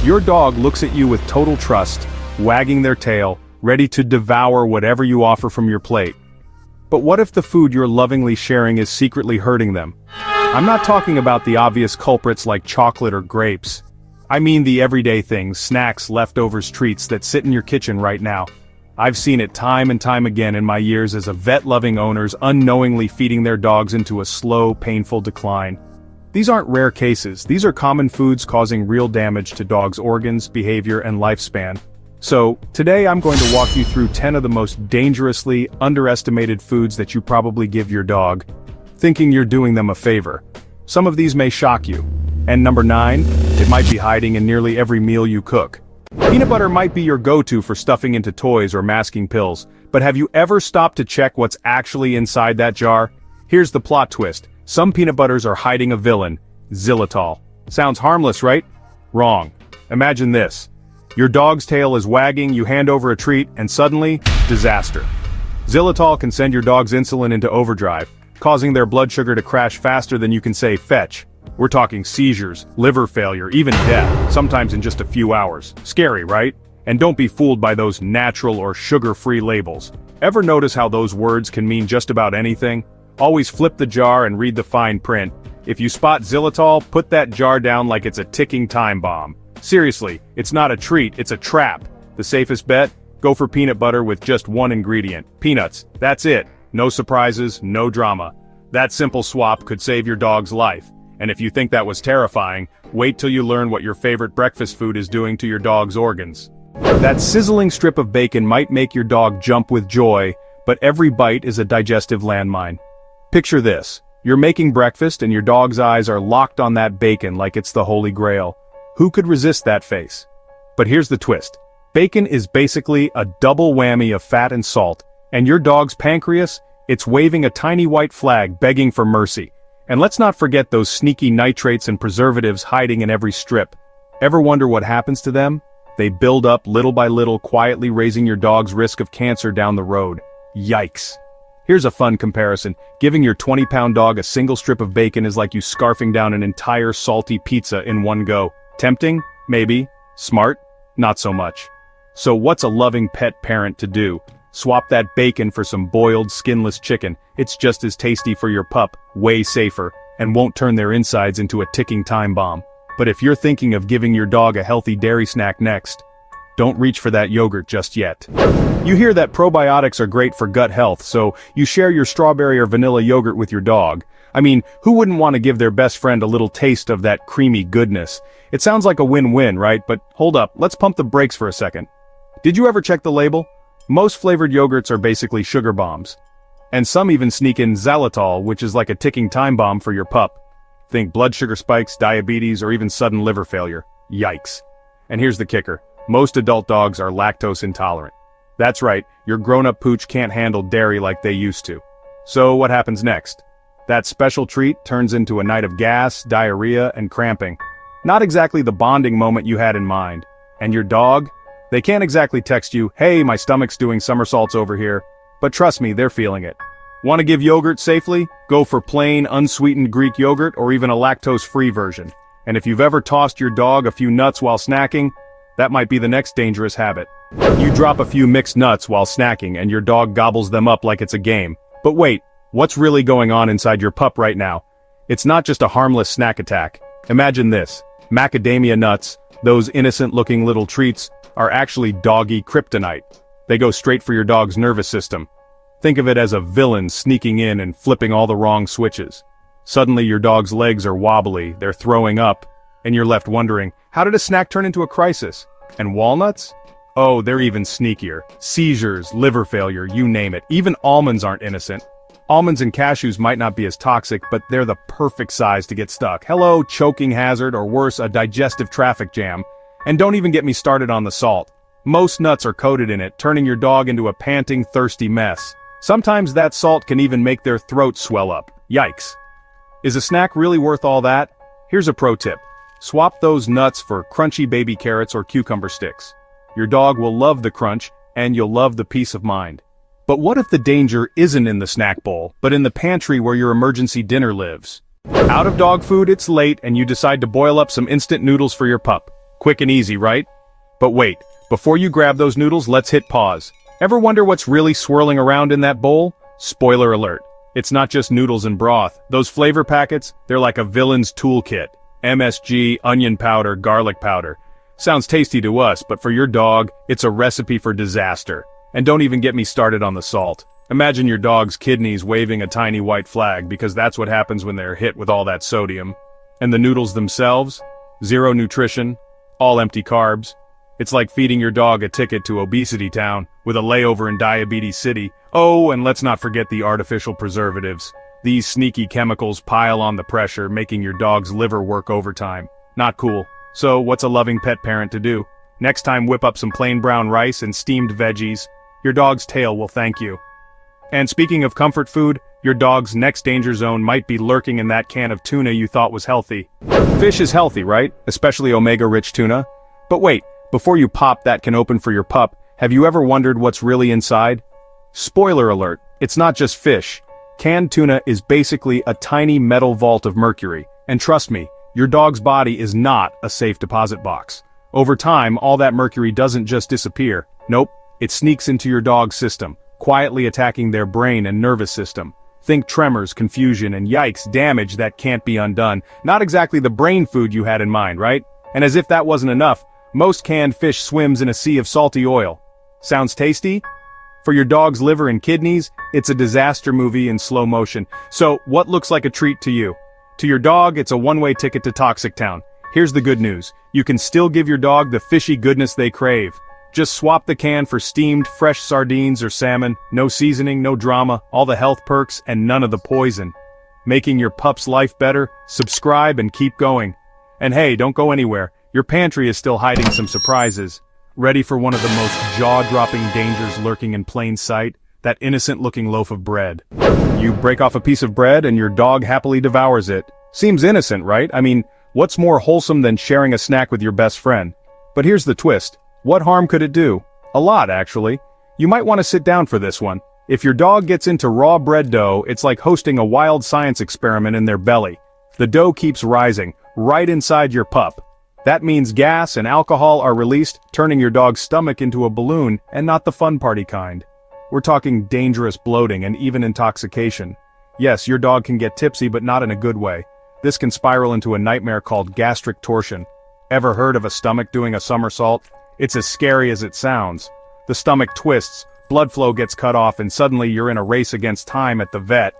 Your dog looks at you with total trust, wagging their tail, ready to devour whatever you offer from your plate. But what if the food you're lovingly sharing is secretly hurting them? I'm not talking about the obvious culprits like chocolate or grapes. I mean the everyday things, snacks, leftovers, treats that sit in your kitchen right now. I've seen it time and time again in my years as a vet-loving owners unknowingly feeding their dogs into a slow, painful decline. These aren't rare cases, these are common foods causing real damage to dogs' organs, behavior, and lifespan. So, today I'm going to walk you through 10 of the most dangerously underestimated foods that you probably give your dog, thinking you're doing them a favor. Some of these may shock you. And number 9, it might be hiding in nearly every meal you cook. Peanut butter might be your go-to for stuffing into toys or masking pills, but have you ever stopped to check what's actually inside that jar? Here's the plot twist. Some peanut butters are hiding a villain, Xylitol. Sounds harmless, right? Wrong. Imagine this. Your dog's tail is wagging, you hand over a treat, and suddenly, disaster. Xylitol can send your dog's insulin into overdrive, causing their blood sugar to crash faster than you can say fetch. We're talking seizures, liver failure, even death, sometimes in just a few hours. Scary, right? And don't be fooled by those natural or sugar-free labels. Ever notice how those words can mean just about anything? Always flip the jar and read the fine print. If you spot Xylitol, put that jar down like it's a ticking time bomb. Seriously, it's not a treat, it's a trap. The safest bet? Go for peanut butter with just one ingredient, peanuts. That's it. No surprises, no drama. That simple swap could save your dog's life. And if you think that was terrifying, wait till you learn what your favorite breakfast food is doing to your dog's organs. That sizzling strip of bacon might make your dog jump with joy, but every bite is a digestive landmine. Picture this. You're making breakfast and your dog's eyes are locked on that bacon like it's the Holy Grail. Who could resist that face? But here's the twist. Bacon is basically a double whammy of fat and salt, and your dog's pancreas, it's waving a tiny white flag begging for mercy. And let's not forget those sneaky nitrates and preservatives hiding in every strip. Ever wonder what happens to them? They build up little by little, quietly raising your dog's risk of cancer down the road. Yikes. Here's a fun comparison. Giving your 20-pound dog a single strip of bacon is like you scarfing down an entire salty pizza in one go. Tempting? Maybe. Smart? Not so much. So what's a loving pet parent to do? Swap that bacon for some boiled, skinless chicken. It's just as tasty for your pup, way safer, and won't turn their insides into a ticking time bomb. But if you're thinking of giving your dog a healthy dairy snack next, don't reach for that yogurt just yet. You hear that probiotics are great for gut health, so you share your strawberry or vanilla yogurt with your dog. I mean, who wouldn't want to give their best friend a little taste of that creamy goodness? It sounds like a win-win, right? But hold up, let's pump the brakes for a second. Did you ever check the label? Most flavored yogurts are basically sugar bombs. And some even sneak in xylitol, which is like a ticking time bomb for your pup. Think blood sugar spikes, diabetes, or even sudden liver failure. Yikes. And here's the kicker. Most adult dogs are lactose intolerant. That's right, your grown-up pooch can't handle dairy like they used to. So what happens next? That special treat turns into a night of gas, diarrhea, and cramping. Not exactly the bonding moment you had in mind. And your dog? They can't exactly text you, hey, my stomach's doing somersaults over here. But trust me, they're feeling it. Want to give yogurt safely? Go for plain, unsweetened Greek yogurt or even a lactose-free version. And if you've ever tossed your dog a few nuts while snacking, that might be the next dangerous habit. You drop a few mixed nuts while snacking and your dog gobbles them up like it's a game. But wait, what's really going on inside your pup right now? It's not just a harmless snack attack. Imagine this. Macadamia nuts, those innocent-looking little treats, are actually doggy kryptonite. They go straight for your dog's nervous system. Think of it as a villain sneaking in and flipping all the wrong switches. Suddenly your dog's legs are wobbly, they're throwing up, and you're left wondering, how did a snack turn into a crisis? And walnuts? Oh, they're even sneakier. Seizures, liver failure, you name it. Even almonds aren't innocent. Almonds and cashews might not be as toxic, but they're the perfect size to get stuck. Hello, choking hazard, or worse, a digestive traffic jam. And don't even get me started on the salt. Most nuts are coated in it, turning your dog into a panting, thirsty mess. Sometimes that salt can even make their throat swell up. Yikes. Is a snack really worth all that? Here's a pro tip. Swap those nuts for crunchy baby carrots or cucumber sticks. Your dog will love the crunch, and you'll love the peace of mind. But what if the danger isn't in the snack bowl, but in the pantry where your emergency dinner lives? Out of dog food, it's late, and you decide to boil up some instant noodles for your pup. Quick and easy, right? But wait, before you grab those noodles, let's hit pause. Ever wonder what's really swirling around in that bowl? Spoiler alert. It's not just noodles and broth. Those flavor packets, they're like a villain's toolkit. MSG, onion powder, garlic powder. Sounds tasty to us, but for your dog, it's a recipe for disaster. And don't even get me started on the salt. Imagine your dog's kidneys waving a tiny white flag because that's what happens when they're hit with all that sodium. And the noodles themselves? Zero nutrition, all empty carbs. It's like feeding your dog a ticket to Obesity Town, with a layover in Diabetes City. Oh, and let's not forget the artificial preservatives. These sneaky chemicals pile on the pressure, making your dog's liver work overtime. Not cool. So, what's a loving pet parent to do? Next time whip up some plain brown rice and steamed veggies. Your dog's tail will thank you. And speaking of comfort food, your dog's next danger zone might be lurking in that can of tuna you thought was healthy. Fish is healthy, right? Especially omega-rich tuna. But wait, before you pop that can open for your pup, have you ever wondered what's really inside? Spoiler alert, it's not just fish. Canned tuna is basically a tiny metal vault of mercury. And trust me, your dog's body is not a safe deposit box. Over time, all that mercury doesn't just disappear. Nope, it sneaks into your dog's system, quietly attacking their brain and nervous system. Think tremors, confusion, and yikes, damage that can't be undone. Not exactly the brain food you had in mind, right? And as if that wasn't enough, most canned fish swims in a sea of salty oil. Sounds tasty? For your dog's liver and kidneys, it's a disaster movie in slow motion. So, what looks like a treat to you? To your dog, it's a one-way ticket to Toxic Town. Here's the good news. You can still give your dog the fishy goodness they crave. Just swap the can for steamed, fresh sardines or salmon. No seasoning, no drama, all the health perks, and none of the poison. Making your pup's life better? Subscribe and keep going. And hey, don't go anywhere. Your pantry is still hiding some surprises. Ready for one of the most jaw-dropping dangers lurking in plain sight? That innocent-looking loaf of bread. You break off a piece of bread and your dog happily devours it. Seems innocent, right? I mean, what's more wholesome than sharing a snack with your best friend? But here's the twist. What harm could it do? A lot, actually. You might want to sit down for this one. If your dog gets into raw bread dough, it's like hosting a wild science experiment in their belly. The dough keeps rising, right inside your pup. That means gas and alcohol are released, turning your dog's stomach into a balloon, and not the fun party kind. We're talking dangerous bloating and even intoxication. Yes, your dog can get tipsy, but not in a good way. This can spiral into a nightmare called gastric torsion. Ever heard of a stomach doing a somersault? It's as scary as it sounds. The stomach twists, blood flow gets cut off, and suddenly you're in a race against time at the vet.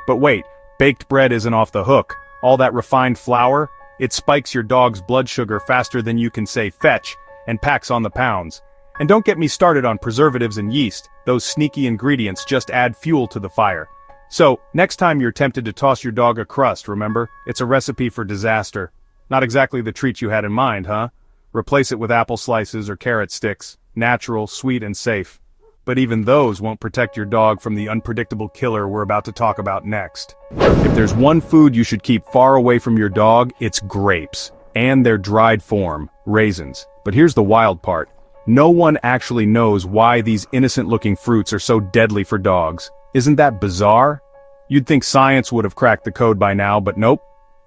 But wait, baked bread isn't off the hook. All that refined flour? It spikes your dog's blood sugar faster than you can say fetch, and packs on the pounds. And don't get me started on preservatives and yeast. Those sneaky ingredients just add fuel to the fire. So, next time you're tempted to toss your dog a crust, remember, it's a recipe for disaster. Not exactly the treat you had in mind, huh? Replace it with apple slices or carrot sticks. Natural, sweet, and safe. But even those won't protect your dog from the unpredictable killer we're about to talk about next. If there's one food you should keep far away from your dog, it's grapes. And their dried form, raisins. But here's the wild part. No one actually knows why these innocent-looking fruits are so deadly for dogs. Isn't that bizarre? You'd think science would have cracked the code by now, but nope.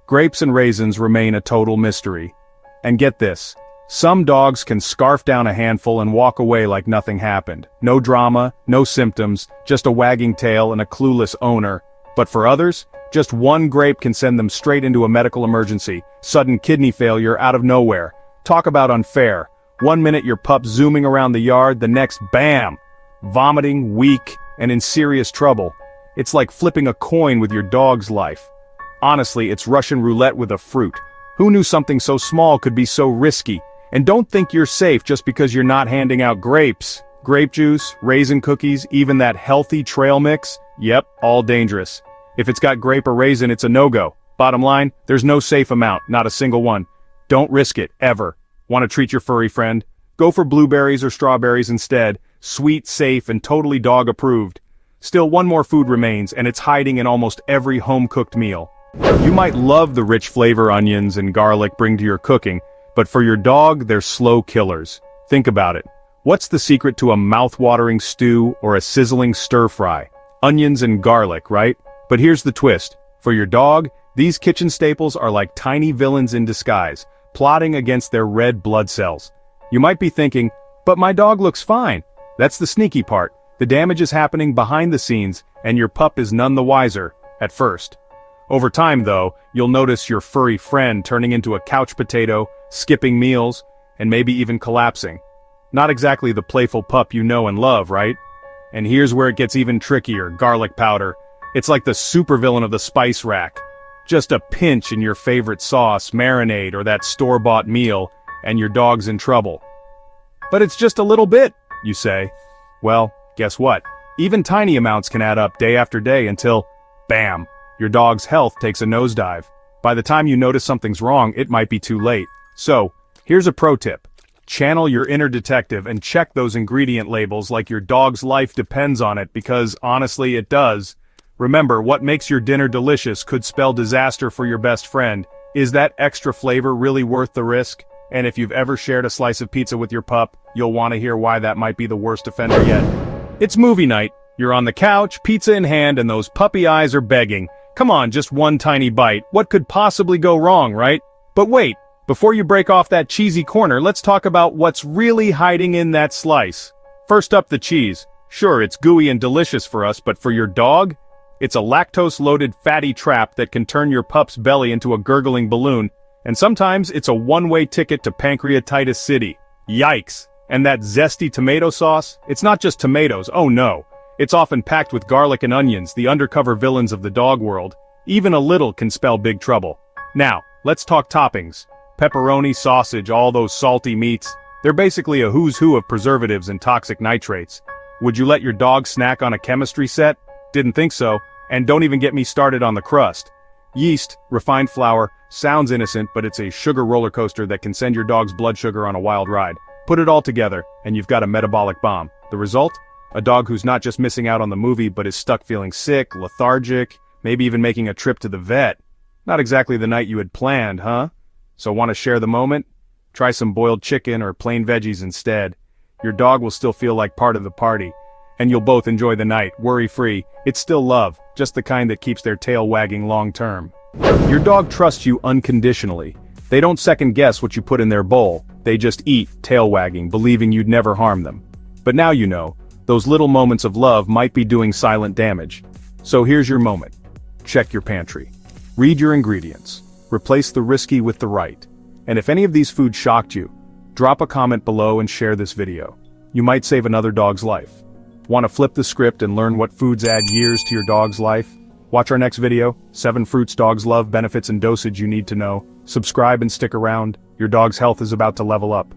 Grapes and raisins remain a total mystery. And get this. Some dogs can scarf down a handful and walk away like nothing happened. No drama, no symptoms, just a wagging tail and a clueless owner. But for others, just one grape can send them straight into a medical emergency. Sudden kidney failure out of nowhere. Talk about unfair. 1 minute your pup's zooming around the yard, the next, bam! Vomiting, weak, and in serious trouble. It's like flipping a coin with your dog's life. Honestly, it's Russian roulette with a fruit. Who knew something so small could be so risky? And don't think you're safe just because you're not handing out grapes. Grape juice, raisin cookies, even that healthy trail mix? Yep, all dangerous. If it's got grape or raisin, it's a no-go. Bottom line, there's no safe amount, not a single one. Don't risk it, ever. Want to treat your furry friend? Go for blueberries or strawberries instead. Sweet, safe, and totally dog-approved. Still, one more food remains, and it's hiding in almost every home-cooked meal. You might love the rich flavor onions and garlic bring to your cooking, but for your dog, they're slow killers. Think about it. What's the secret to a mouth-watering stew or a sizzling stir-fry? Onions and garlic, right? But here's the twist. For your dog, these kitchen staples are like tiny villains in disguise. plotting against their red blood cells. You might be thinking, but my dog looks fine. That's the sneaky part. The damage is happening behind the scenes, and your pup is none the wiser, at first. Over time, though, you'll notice your furry friend turning into a couch potato, skipping meals, and maybe even collapsing. Not exactly the playful pup you know and love, right? And here's where it gets even trickier: garlic powder. It's like the supervillain of the spice rack. Just a pinch in your favorite sauce, marinade, or that store-bought meal, and your dog's in trouble. But it's just a little bit, you say. Well, guess what? Even tiny amounts can add up day after day until, bam, your dog's health takes a nosedive. By the time you notice something's wrong, it might be too late. So, here's a pro tip. Channel your inner detective and check those ingredient labels like your dog's life depends on it, because honestly it does. Remember, what makes your dinner delicious could spell disaster for your best friend. Is that extra flavor really worth the risk? And if you've ever shared a slice of pizza with your pup, you'll want to hear why that might be the worst offender yet. It's movie night. You're on the couch, pizza in hand, and those puppy eyes are begging. Come on, just one tiny bite. What could possibly go wrong, right? But wait, before you break off that cheesy corner, let's talk about what's really hiding in that slice. First up, the cheese. Sure, it's gooey and delicious for us, but for your dog? It's a lactose-loaded fatty trap that can turn your pup's belly into a gurgling balloon, and sometimes it's a one-way ticket to pancreatitis city. Yikes! And that zesty tomato sauce? It's not just tomatoes, oh no. It's often packed with garlic and onions, the undercover villains of the dog world. Even a little can spell big trouble. Now, let's talk toppings. Pepperoni, sausage, all those salty meats. They're basically a who's who of preservatives and toxic nitrates. Would you let your dog snack on a chemistry set? Didn't think so. And don't even get me started on the crust. Yeast, refined flour, sounds innocent, but it's a sugar roller coaster that can send your dog's blood sugar on a wild ride. Put it all together, and you've got a metabolic bomb. The result? A dog who's not just missing out on the movie, but is stuck feeling sick, lethargic, maybe even making a trip to the vet. Not exactly the night you had planned, huh? So want to share the moment? Try some boiled chicken or plain veggies instead. Your dog will still feel like part of the party. And you'll both enjoy the night, worry-free. It's still love, just the kind that keeps their tail wagging long-term. Your dog trusts you unconditionally. They don't second-guess what you put in their bowl. They just eat, tail wagging, believing you'd never harm them. But now you know, those little moments of love might be doing silent damage. So here's your moment. Check your pantry. Read your ingredients. Replace the risky with the right. And if any of these foods shocked you, drop a comment below and share this video. You might save another dog's life. Want to flip the script and learn what foods add years to your dog's life? Watch our next video, 7 fruits dogs love, benefits and dosage you need to know. Subscribe and stick around. Your dog's health is about to level up.